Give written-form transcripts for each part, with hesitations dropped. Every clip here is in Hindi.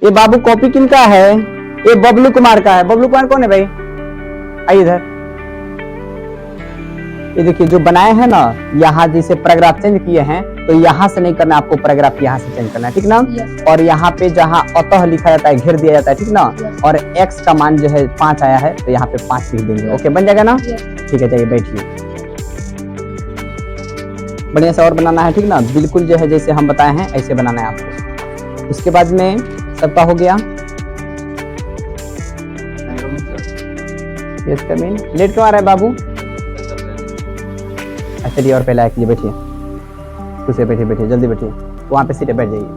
ये बाबू कॉपी किनका है? ये बबलू कुमार का है। बबलू कुमार कौन है भाई? आइए इधर। ये देखिए जो बनाए हैं ना, यहाँ जैसे पैराग्राफ चेंज किए हैं तो यहाँ से नहीं करना, आपको पैराग्राफ यहाँ से चेंज करना है, ठीक ना? और यहाँ पे जहाँ अतः लिखा जाता है घेर दिया जाता है, ठीक ना? और x का मान जो है 5 आया है तो यहाँ पे 5 लिख देंगे। ओके, बन जाएगा ना? ठीक है, जाइए बैठिए। बढ़िया से और बनाना है, ठीक ना? बिल्कुल जो है जैसे हम बताए हैं ऐसे बनाना है आपको। उसके बाद में सबका हो गया। लेट क्यों आ रहा है बाबू? चलिए और पहले आइए, बैठिए, खुद बैठिए, बैठिए जल्दी बैठिए, वहां पे सीटे बैठ जाइए।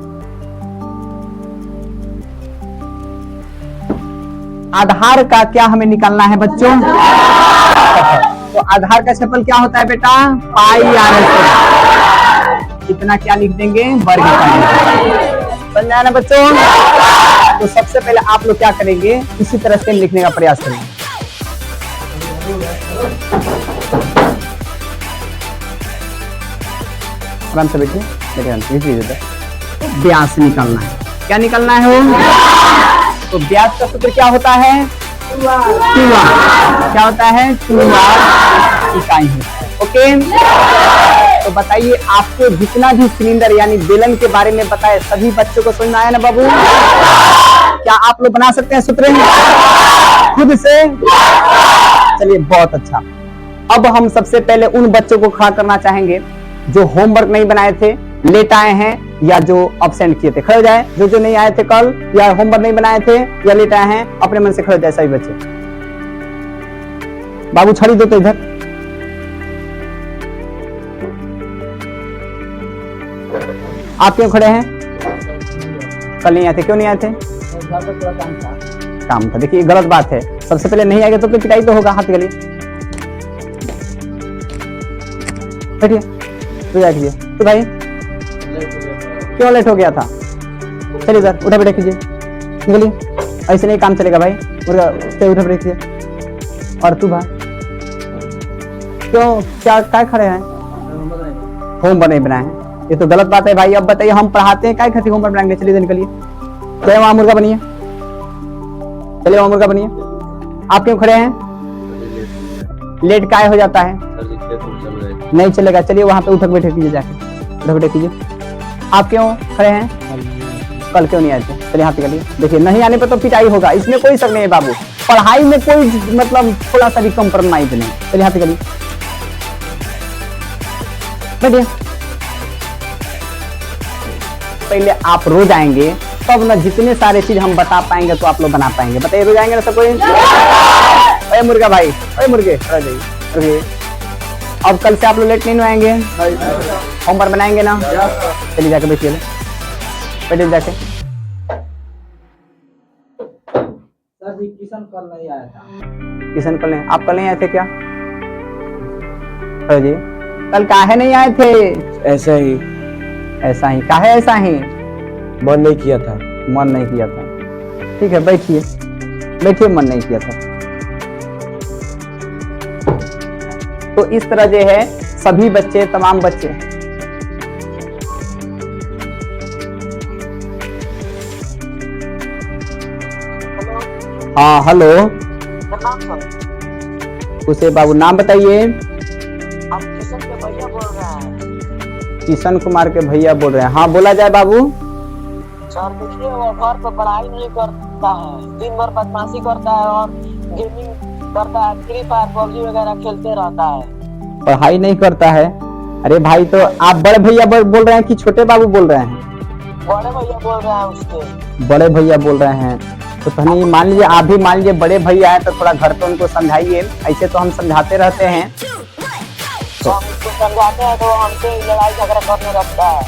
आधार का क्या हमें निकालना है बच्चों? तो आधार का क्षेत्रफल क्या होता है बेटा? पाई RS। इतना क्या लिख देंगे? वर्ग पाई। बन जाए ना बच्चों? तो सबसे पहले आप लोग क्या करेंगे, इसी तरह से लिखने का प्रयास करेंगे। आराम से बैठिए, व्यास निकालना है। क्या निकालना है? तो व्यास का सूत्र क्या होता है? 2r। क्या होता है? 2r इकाई है। ओके, तो बताइए आपको जितना भी सिलेंडर यानी बेलन के बारे में बताए सभी बच्चों को समझ में आया ना बाबू? क्या आप लोग बना सकते हैं सूत्र खुद से? चलिए बहुत अच्छा। अब हम सबसे पहले उन बच्चों को खड़ा करना चाहेंगे जो होमवर्क नहीं बनाए थे, लेट आए हैं या जो अब्सेंट किए थे। खड़े हो जाए जो नहीं आए थे कल, या होमवर्क नहीं बनाए थे या लेट आए हैं, अपने मन से खड़े हो जाए सभी बच्चे। बाबू छड़ी दो तो इधर। आप क्यों खड़े हैं? कल नहीं आए थे, क्यों नहीं आए थे? काम था। देखिए गलत बात है, सबसे पहले नहीं आएगा तो पिटाई तो होगा। हाथ के लिए बैठिए, तो जाइए। तो भाई क्यों लेट हो गया था? चलिए इधर, उठा बैठा कीजिए, निकलिए। ऐसे नहीं काम चलेगा भाई, उठा बैठा कीजिए। और तू भाई क्यों क्या खड़े हैं? होमवर्क नहीं बनाए हैं, ये तो गलत बात है भाई। अब बताइए हम पढ़ाते हैं, क्या खाती होमवर्क बनाएंगे? चलिए निकलिए, चलिए वहां मुर्गा बनिए, चलिए वहां मुर्गा बनिए। आप क्यों खड़े हैं? लेट काय हो जाता है? नहीं चलेगा, चलिए वहां पे उठक बैठे कीजिए, जाके उठक बैठे कीजिए। आप क्यों खड़े हैं? कल क्यों नहीं आए थे? चलिए हाथ निकालिए। देखिए नहीं आने पर तो पिटाई होगा, इसमें कोई शक नहीं है बाबू। पढ़ाई में कोई मतलब थोड़ा सा भी कॉम्प्रोमाइज नहीं। चलिए हाथ निकालिए, बैठिए। पहले आप रोज आएंगे तब ना जितने सारे चीज हम बता पाएंगे तो आप लोग बना पाएंगे। बताइए रोज आएंगे ना सब कोई? अरे मुर्गा भाई, अरे मुर्गे आ जाइए। अब कल से आप लोग लेट नहीं आएंगे, होमवर्क बनाएंगे ना? चलिए जाके बैठिए, बैठिए जाके। सर जी किशन कल नहीं आया था। किशन कल नहीं? आप कल नहीं आए थे क्या? जी कल काहे नहीं आए थे? ऐसा ही। ऐसा ही? काहे ऐसा ही? मन नहीं किया था। मन नहीं किया था, ठीक है बैठिए, बैठिए। मन नहीं किया था तो इस तरह जो है सभी बच्चे, तमाम बच्चे हाँ हेलो उसे बाबू नाम बताइए। आप किशन के भैया बोल रहे हैं? किशन कुमार के भैया बोल रहे हैं? हाँ बोला जाए बाबू। सर देखिए वो घर पर पढ़ाई नहीं करता है, दिन भर बदमाशी करता है और गेमिंग करता है, फ्री फायर पबजी वगैरह खेलते रहता है। पढ़ाई नहीं करता है? अरे भाई तो आप बड़े भैया बोल रहे हैं कि छोटे बाबू बोल रहे हैं? बड़े भैया बोल रहे हैं उसके। बड़े भैया बोल रहे हैं तो तनी मान लीजिए, आप भी मान लीजिए बड़े भैया हैं तो थोड़ा घर पे उनको समझाइए। ऐसे तो हम समझाते रहते हैं, तो हम उसको समझाते हैं तो हमसे लड़ाई झगड़ा करने लगता है।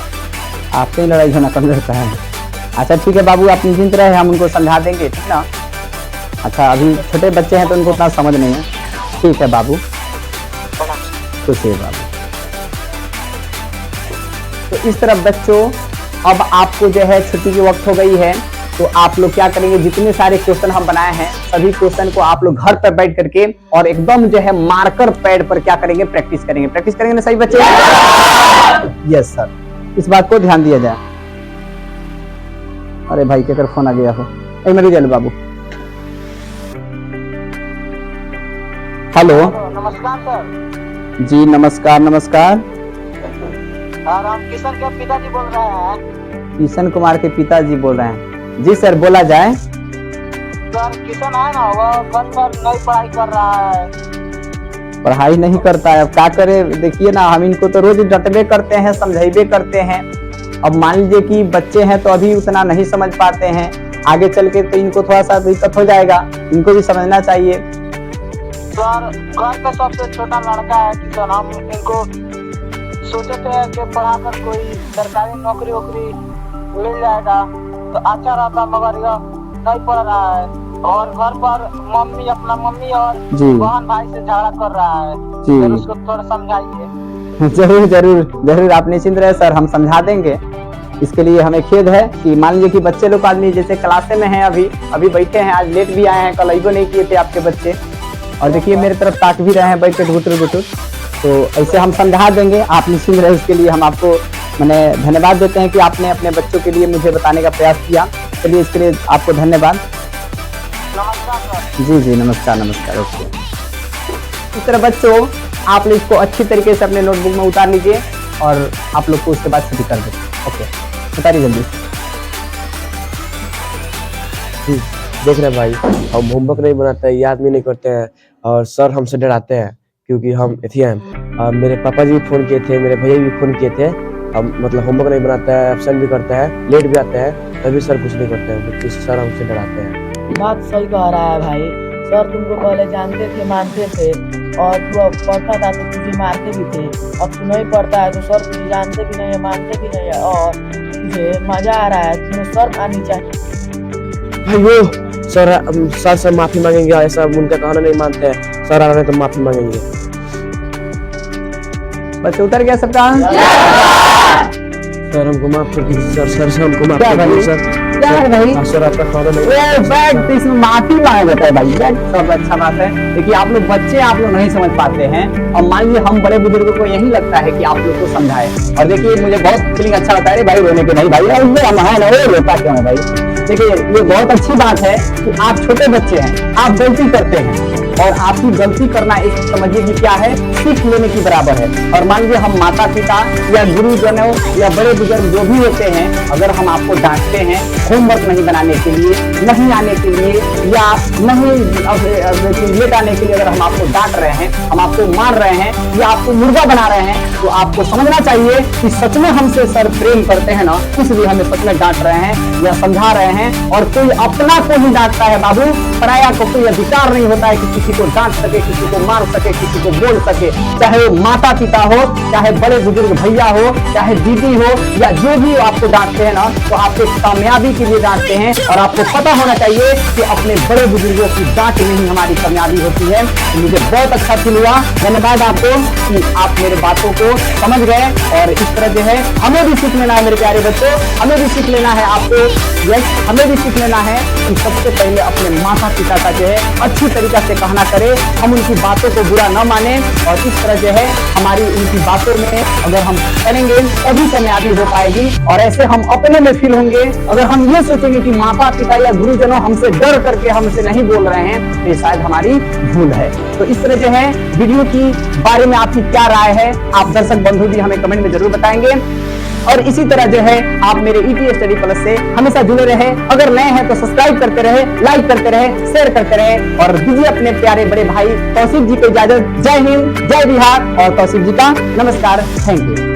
आपसे ही लड़ाई झगड़ा करने लगता है? अच्छा ठीक है बाबू, आप निश्चिंत रहे, हम उनको समझा देंगे, ठीक ना? अच्छा अभी छोटे बच्चे हैं तो उनको उतना समझ नहीं है। ठीक है बाबू, खुश है बाबू। तो इस तरह बच्चों अब आपको जो है छुट्टी की वक्त हो गई है, तो आप लोग क्या करेंगे, जितने सारे क्वेश्चन हम बनाए हैं सभी क्वेश्चन को आप लोग घर पर बैठ करके और एकदम जो है मार्कर पैड पर क्या करेंगे, प्रैक्टिस करेंगे। प्रैक्टिस करेंगे ना सही बच्चे? यस सर, इस बात को ध्यान दिया जाए। अरे भाई केकर फोन आ गया हो। मेरे जल बाबू। हेलो। नमस्कार सर। जी नमस्कार नमस्कार। हम किशन के पिताजी बोल रहे हैं। किशन कुमार के पिताजी बोल रहे हैं। जी सर बोला जाए। सर किशन है ना, वो घर पर नई पढ़ाई कर रहा है। पढ़ाई नहीं करता है, अब क्या करे। देखिए ना, हम इनको तो रोज डटबे करते हैं, समझाइबे करते हैं। अब मान लीजिए कि बच्चे हैं तो अभी उतना नहीं समझ पाते हैं, आगे चल के तो इनको थोड़ा सा दिक्कत हो जाएगा, इनको भी समझना चाहिए। सर घर का सबसे छोटा लड़का है किशन, हम इनको सोचे थे कि पढ़ाकर कोई सरकारी नौकरी वोकरी मिल जाएगा तो अच्छा रहता, मगर यह नहीं पढ़ रहा है और घर पर अपना मम्मी और बहन भाई से झगड़ा कर रहा है। सर उसको थोड़ा समझाइए। जरूर जरूर जरूर, आप निश्चिंत रहे सर, हम समझा देंगे। इसके लिए हमें खेद है कि मान लीजिए कि बच्चे लोग आदमी जैसे क्लासे में हैं, अभी बैठे हैं, आज लेट भी आए हैं, कल आइबो नहीं किए थे आपके बच्चे, और देखिए मेरे तरफ ताक भी रहे हैं बैठ के घुटुर घुटुर। तो ऐसे हम समझा देंगे, आप निश्चिंत रहे। इसके लिए हम आपको मैंने धन्यवाद देते हैं कि आपने अपने बच्चों के लिए मुझे बताने का प्रयास किया। चलिए इसके लिए आपको धन्यवाद। जी जी नमस्कार नमस्कार। ओके, इस तरह बच्चों आप लोग इसको अच्छी तरीके से अपने नोटबुक में उतार लीजिए और आप लोग को उसके बाद छुट्टी कर दें। ओके उतारिए जल्दी। देख रहे भाई, हम होमवर्क नहीं बनाते हैं, याद भी नहीं करते हैं और सर हमसे डराते हैं क्योंकि हम हैं। मेरे पापा जी भी फोन किए थे, मेरे भैया भी फोन किए थे। हम मतलब होमवर्क नहीं बनाता है, एब्सेंट भी करता है, लेट भी आता है, तभी सर कुछ नहीं करते हैं क्योंकि सर हमसे डराते हैं। बात सही कह रहा है भाई। सर तुमको पहले जानते थे, मानते थे और तू अब पढ़ता था तो तुझे मारते भी थे। अब तू नहीं पढ़ता है तो सर तुझे जानते भी नहीं है, मानते भी नहीं है और तुझे मजा आ रहा है। तुम्हें शर्म आनी चाहिए। भाई वो सर से माफी मांगेंगे, ऐसा उनका कहना नहीं मानते हैं। सर आ रहे हैं तो माफी मांगेंगे। बस उतर गया सबका। सर हमको माफ कर दीजिए सर से हमको माफ क्या कर भाई? दीजिए सर। क्या है भाई? सर आपका खाना नहीं। बैठ, तो इसमें माफी मांग जाता है भाई, बैठ, सब अच्छा बात है। देखिए आप लोग बच्चे, आप लोग नहीं समझ पाते हैं और मान लीजिए हम बड़े बुजुर्गों को यही लगता है कि आप लोग को समझाए। और देखिए मुझे बहुत फीलिंग अच्छा लगता है भाई रोने के नहीं भाई, हम है ना, वो रोता क्यों है भाई। देखिए ये बहुत अच्छी बात है कि आप छोटे बच्चे हैं, आप गलती करते हैं और आपकी गलती करना एक समझिए कि क्या है, सीख लेने की बराबर है। और मान लीजिए हम माता पिता या गुरुजनों या बड़े बुजुर्ग जो भी होते हैं, अगर हम आपको डांटते हैं होमवर्क नहीं बनाने के लिए, नहीं आने के लिए या नहीं लेट आने के लिए, अगर हम आपको डांट रहे हैं, हम आपको मार रहे हैं या आपको मुर्गा बना रहे हैं, तो आपको समझना चाहिए कि सच में हमसे सर प्रेम करते हैं ना, इसलिए हमें सच में डांट रहे हैं या समझा रहे हैं। और कोई अपना को ही डांटता है बाबू, पराया को कोई अधिकार नहीं होता है कि किसी को डांट सके, किसी को मार सके, किसी को बोल सके, चाहे वो माता पिता हो, चाहे बड़े बुजुर्ग भैया हो, चाहे दीदी हो या जो भी आपको डांटते हैं ना, तो आपके कामयाबी के लिए डांटते हैं। और आपको पता होना चाहिए कि अपने बड़े बुजुर्गों की डांट में ही हमारी कामयाबी होती है। तो मुझे बहुत अच्छा फील हुआ, धन्यवाद आपको कि आप मेरे बातों को समझ गए। और इस तरह जो है हमें भी सीख लेना है मेरे प्यारे बच्चों, हमें भी सीख लेना है आपको, यस हमें भी सीख लेना है कि सबसे पहले अपने माता पिता का जो है अच्छी तरीका से कहना करे, हम उनकी बातों को बुरा न माने। और इस तरह जो है हमारी उनकी बातों में अगर हम करेंगे तभी कामयाबी हो पाएगी। और ऐसे हम अपने में फील होंगे। अगर हम ये सोचेंगे कि माता पिता या गुरुजनों हमसे डर करके हमसे नहीं बोल रहे हैं, तो ये शायद हमारी भूल है। तो इस तरह जो है वीडियो की बारे में आपकी क्या राय है, आप दर्शक बंधु भी हमें कमेंट में जरूर बताएंगे। और इसी तरह जो है आप मेरे ET स्टडी प्लस से हमेशा जुड़े रहे। अगर नए हैं तो सब्सक्राइब करते रहे, लाइक करते रहे, शेयर करते रहे और दीजिए अपने प्यारे बड़े भाई तौसीफ जी को इजाजत। जय हिंद, जय बिहार और तौसीफ जी का नमस्कार। Thank you.